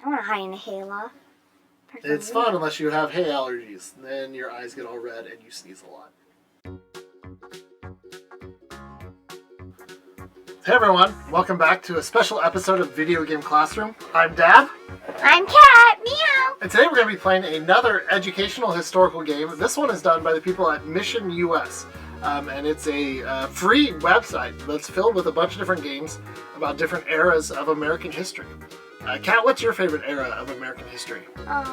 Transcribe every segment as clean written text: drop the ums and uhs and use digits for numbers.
I want to hide in a hayloft. It's fun unless you have hay allergies. Then your eyes get all red and you sneeze a lot. Hey everyone, welcome back to a special episode of Video Game Classroom. I'm Dad. I'm Cat. Meow. And today we're going to be playing another educational historical game. This one is done by the people at Mission US. And it's a free website that's filled with a bunch of different games about different eras of American history. Kat, what's your favorite era of American history? I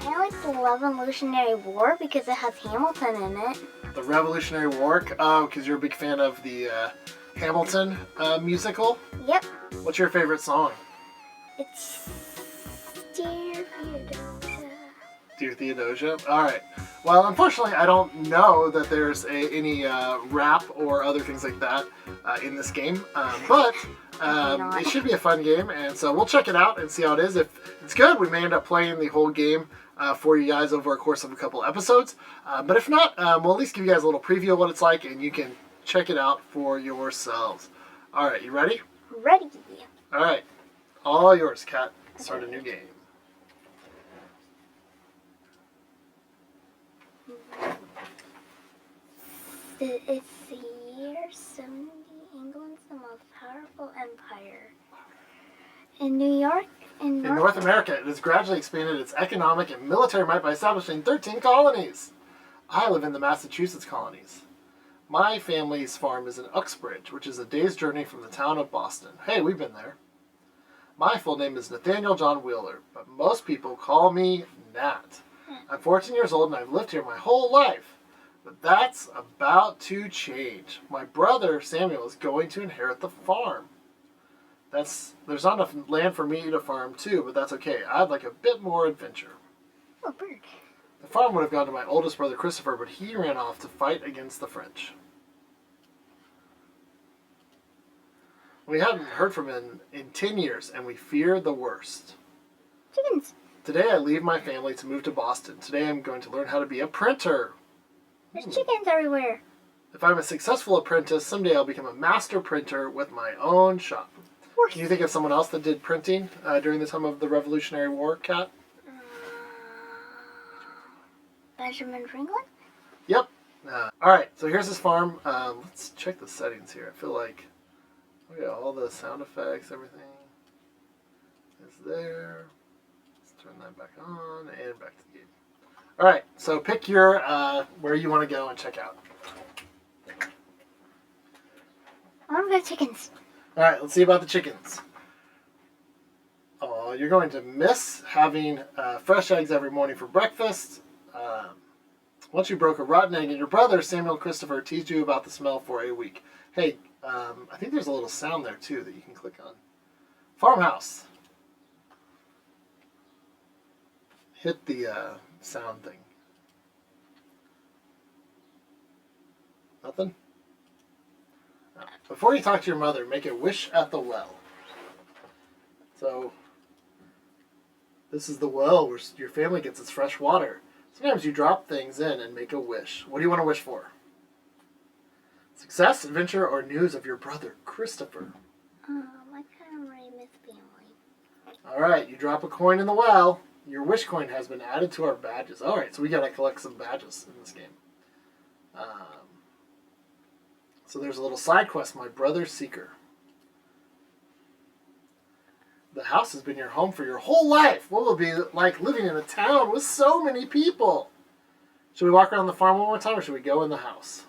kind of like the Revolutionary War because it has Hamilton in it. The Revolutionary War? Oh, because you're a big fan of the Hamilton musical? Yep. What's your favorite song? It's Dear Theodosia. Dear Theodosia? Alright. Well, unfortunately, I don't know that there's any rap or other things like that in this game. But it should be a fun game, and so we'll check it out and see how it is. If it's good, we may end up playing the whole game for you guys over a course of a couple episodes. But if not, we'll at least give you guys a little preview of what it's like, and you can check it out for yourselves. Alright, you ready? Ready. Alright. All yours, Kat. Start a new game. It's the year 70. England's the most powerful empire. In New York, in North America, it has gradually expanded its economic and military might by establishing 13 colonies. I live in the Massachusetts colonies. My family's farm is in Uxbridge, which is a day's journey from the town of Boston. Hey, we've been there. My full name is Nathaniel John Wheeler, but most people call me Nat. I'm 14 years old and I've lived here my whole life. But that's about to change. My brother, Samuel, is going to inherit the farm. There's not enough land for me to farm too, but that's okay. I'd like a bit more adventure. Oh, bird. The farm would have gone to my oldest brother, Christopher, but he ran off to fight against the French. We hadn't heard from him in 10 years, and we fear the worst. Chickens. Today I leave my family to move to Boston. Today I'm going to learn how to be a printer. There's chickens everywhere. If I'm a successful apprentice, someday I'll become a master printer with my own shop. Can you think of someone else that did printing during the time of the Revolutionary War, Kat? Benjamin Franklin? Yep. Alright, so here's his farm. Let's check the settings here. I feel like we got all the sound effects, everything is there. Let's turn that back on and back to the game. Alright, so pick your where you want to go and check out. I want to go chickens. Alright, let's see about the chickens. Oh, you're going to miss having fresh eggs every morning for breakfast. Once you broke a rotten egg and your brother, Samuel Christopher, teased you about the smell for a week. Hey, I think there's a little sound there too that you can click on. Farmhouse. Hit the sound thing. Nothing? No. Before you talk to your mother, make a wish at the well. So, this is the well where your family gets its fresh water. Sometimes you drop things in and make a wish. What do you want to wish for? Success, adventure, or news of your brother, Christopher? I kind of already miss family. Alright, you drop a coin in the well. Your wish coin has been added to our badges. Alright, so we gotta collect some badges in this game. So there's a little side quest, My Brother's Seeker. The house has been your home for your whole life. What will it be like living in a town with so many people? Should we walk around the farm one more time, or should we go in the house?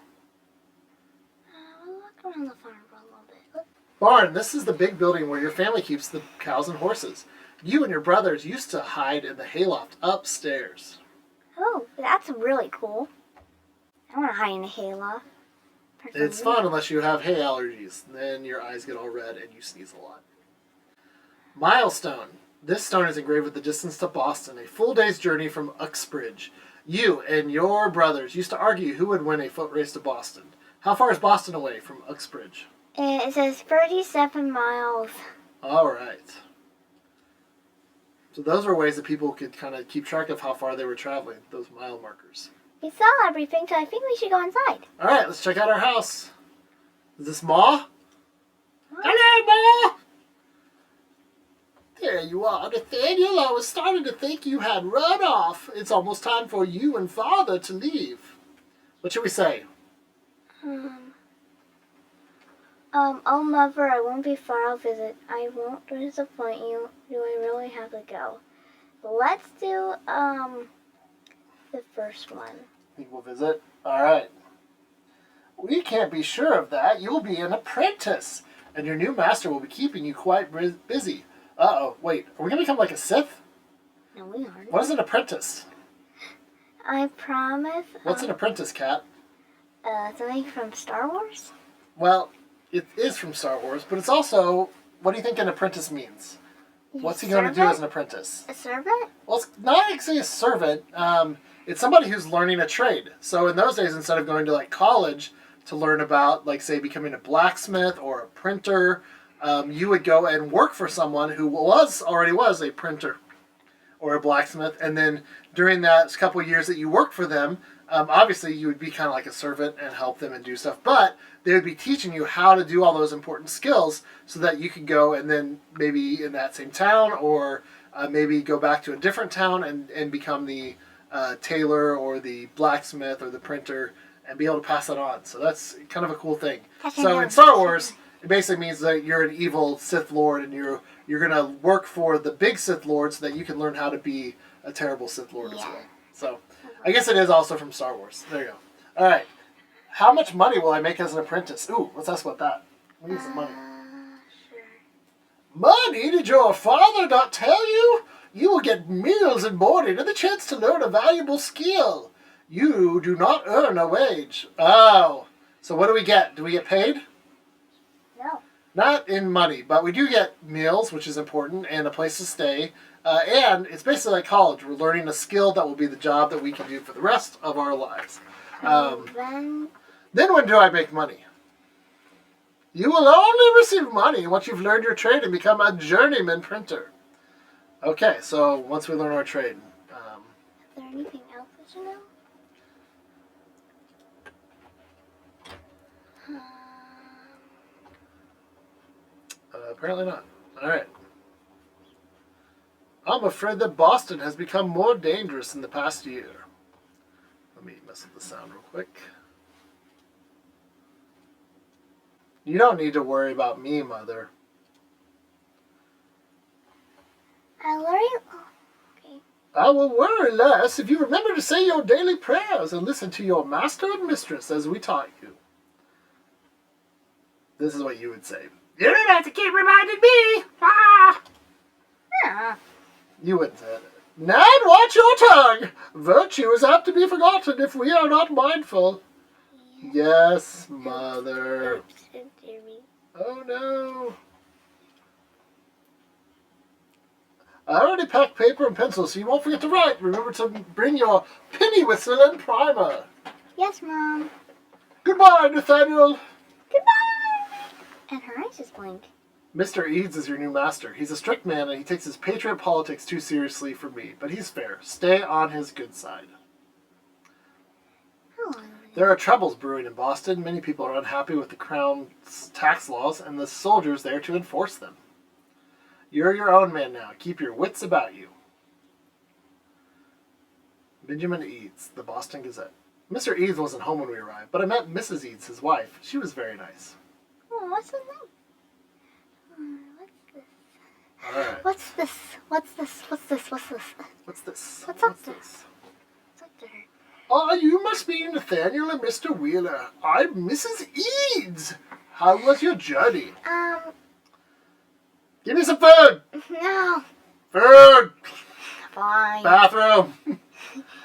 We'll walk around the farm for a little bit. Look. Barn, this is the big building where your family keeps the cows and horses. You and your brothers used to hide in the hayloft upstairs. Oh, that's really cool. I want to hide in a hayloft. It's fun unless you have hay allergies. Then your eyes get all red and you sneeze a lot. Milestone. This stone is engraved with the distance to Boston, a full day's journey from Uxbridge. You and your brothers used to argue who would win a foot race to Boston. How far is Boston away from Uxbridge? It says 37 miles. All right. So those were ways that people could kind of keep track of how far they were traveling, those mile markers. We saw everything, so I think we should go inside. All right, let's check out our house. Is this Ma? Hello, Ma! There you are, Nathaniel. I was starting to think you had run off. It's almost time for you and Father to leave. What should we say? Oh, Mother, I won't be far. I'll visit. I won't disappoint you. Do I really have to go? Let's do, the first one. Think we'll visit? All right. We can't be sure of that. You'll be an apprentice, and your new master will be keeping you quite busy. Uh-oh, wait. Are we going to become like a Sith? No, we aren't. What is an apprentice? I promise. What's an apprentice, Cat? Something from Star Wars? Well, it is from Star Wars, but it's also, what do you think an apprentice means? What's he going to do as an apprentice? A servant? Well, it's not actually a servant. It's somebody who's learning a trade. So in those days, instead of going to like college to learn about, like, say, becoming a blacksmith or a printer, you would go and work for someone who already was a printer or a blacksmith. And then during that couple of years that you worked for them, obviously you would be kind of like a servant and help them and do stuff. But they would be teaching you how to do all those important skills so that you could go and then maybe in that same town or maybe go back to a different town and become the tailor or the blacksmith or the printer and be able to pass that on. So that's kind of a cool thing. So in Star Wars, it basically means that you're an evil Sith Lord and you're going to work for the big Sith Lord so that you can learn how to be a terrible Sith Lord as well. So I guess it is also from Star Wars. There you go. All right. How much money will I make as an apprentice? Ooh, let's ask about that. We need some money. Sure. Money? Did your father not tell you? You will get meals and boarding and the chance to learn a valuable skill. You do not earn a wage. Oh. So what do we get? Do we get paid? No. Not in money, but we do get meals, which is important, and a place to stay. And it's basically like college. We're learning a skill that will be the job that we can do for the rest of our lives. Then when do I make money? You will only receive money once you've learned your trade and become a journeyman printer. Okay, so once we learn our trade. Is there anything else that you know? Apparently not. All right. I'm afraid that Boston has become more dangerous in the past year. Let me mess with the sound real quick. You don't need to worry about me, Mother. I'll worry. Oh, okay. I will worry less if you remember to say your daily prayers and listen to your master and mistress as we taught you. This is what you would say. You don't have to keep reminding me! Ah! Yeah. You wouldn't say it. Ned, watch your tongue! Virtue is apt to be forgotten if we are not mindful. Yes, Mother. Oh no. I already packed paper and pencils, so you won't forget to write. Remember to bring your penny whistle and primer. Yes, Mom. Goodbye, Nathaniel. Goodbye! And her eyes just blink. Mr. Eads is your new master. He's a strict man and he takes his patriot politics too seriously for me, but he's fair. Stay on his good side. Oh. There are troubles brewing in Boston. Many people are unhappy with the Crown's tax laws and the soldiers there to enforce them. You're your own man now. Keep your wits about you. Benjamin Eads, the Boston Gazette. Mr. Eads wasn't home when we arrived, but I met Mrs. Eads, his wife. She was very nice. Oh, what's his name? What's this? All right. What's this? What's this? What's this? What's this? What's this? What's up there? this? What's up there? Oh, you must be Nathaniel and Mr. Wheeler. I'm Mrs. Eads. How was your journey? Give me some food. No. Food. Fine. Bathroom.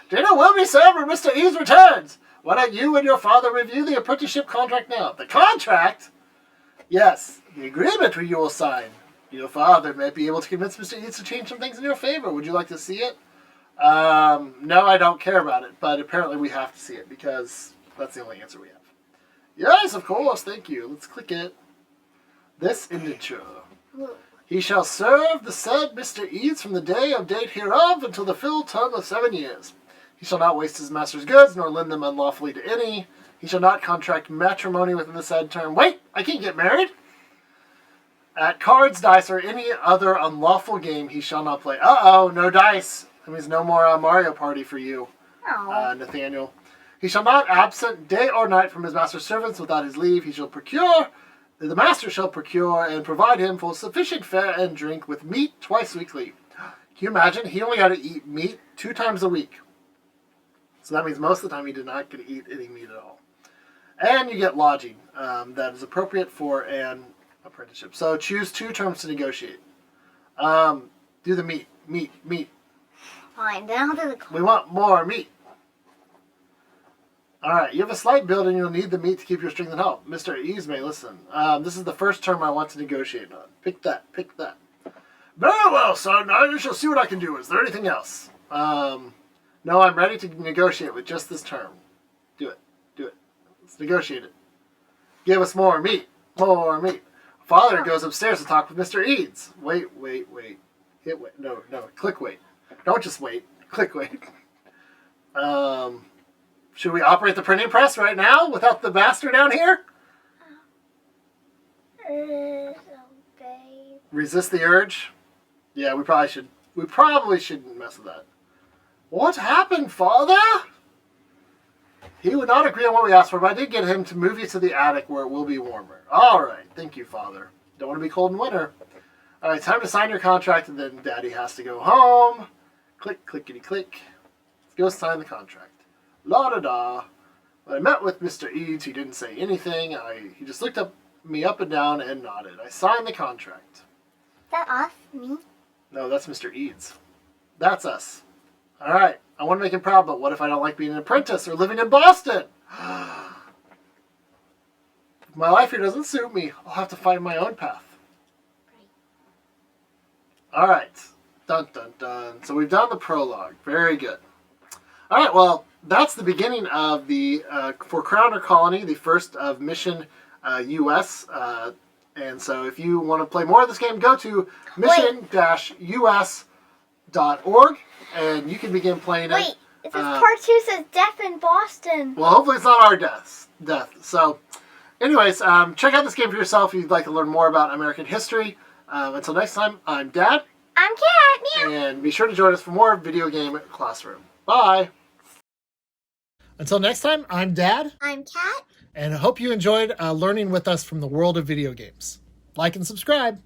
Dinner will be served when Mr. Eads returns. Why don't you and your father review the apprenticeship contract now? The contract? Yes, the agreement you will sign. Your father may be able to convince Mr. Eads to change some things in your favor. Would you like to see it? No, I don't care about it, but apparently we have to see it because that's the only answer we have. Yes, of course, thank you. Let's click it. This indenture. Ooh. He shall serve the said Mr. Eads from the day of date hereof until the filled term of 7 years. He shall not waste his master's goods, nor lend them unlawfully to any. He shall not contract matrimony within the said term. Wait, I can't get married? At cards, dice, or any other unlawful game he shall not play. Uh-oh, no dice. That means no more Mario Party for you, Oh. Nathaniel. He shall not absent day or night from his master's servants without his leave. The master shall procure and provide him full sufficient fare and drink with meat twice weekly. Can you imagine? He only got to eat meat 2 times a week. So that means most of the time he did not get to eat any meat at all. And you get lodging that is appropriate for an apprenticeship. So choose 2 terms to negotiate. Do the meat. Fine, then I'll do the We want more meat. Alright, you have a slight build and you'll need the meat to keep your strength and health. Mr. Ease may listen. This is the first term I want to negotiate on. Pick that. Very well, son. I shall see what I can do. Is there anything else? No, I'm ready to negotiate with just this term. Do it. Let's negotiate it. Give us more meat. Father goes upstairs to talk with Mr. Eads. Wait. Hit wait. No. Click wait. Don't just wait. Click wait. Should we operate the printing press right now without the master down here? babe. Resist the urge? Yeah, we probably shouldn't mess with that. What happened, Father? He would not agree on what we asked for, but I did get him to move you to the attic where it will be warmer. All right. Thank you, Father. Don't want to be cold in winter. All right, time to sign your contract, and then Daddy has to go home. Click, clickety, click. Let's go sign the contract. La-da-da. When I met with Mr. Eads, he didn't say anything. He just looked me up and down and nodded. I signed the contract. Is that us? Me? No, that's Mr. Eads. That's us. All right. I want to make him proud, but what if I don't like being an apprentice or living in Boston? If my life here doesn't suit me, I'll have to find my own path. All right. Dun, dun, dun. So we've done the prologue. Very good. All right. Well, that's the beginning of the For Crown or Colony, the first of Mission US. And so if you want to play more of this game, go to mission-us.org and you can begin playing it. Wait, it says part 2 says death in Boston. Well, hopefully it's not our death. So, anyways, check out this game for yourself if you'd like to learn more about American history. Until next time, I'm Dad. I'm Kat. Meow. And be sure to join us for more Video Game Classroom. Bye. Until next time, I'm Dad. I'm Kat. And I hope you enjoyed learning with us from the world of video games. Like and subscribe.